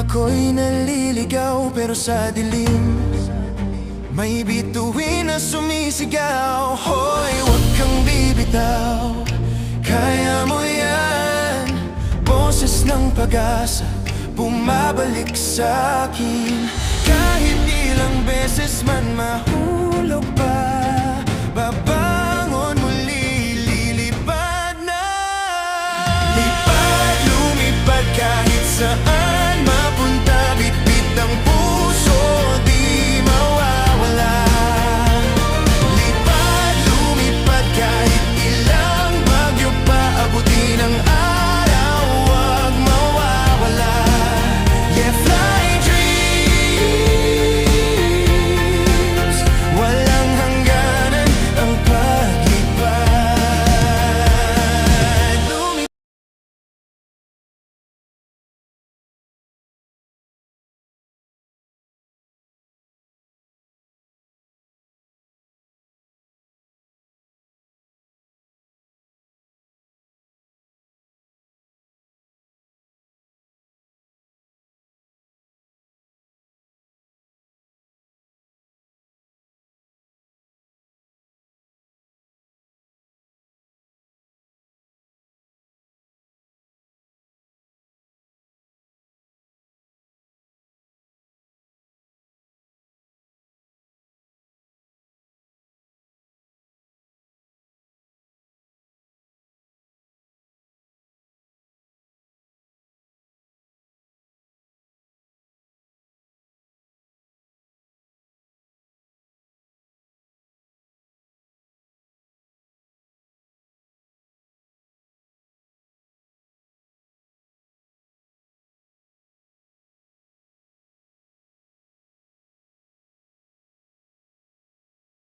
ako'y naliligaw, pero sa dilim may bituin na sumisigaw. Hoy, huwag kang bibitaw, kaya mo yan. Boses ng pag-asa bumabalik sa'kin. Kahit ilang beses man mahulog pa, babangon muli, lilipad na. Lipad, lumipad kahit saan.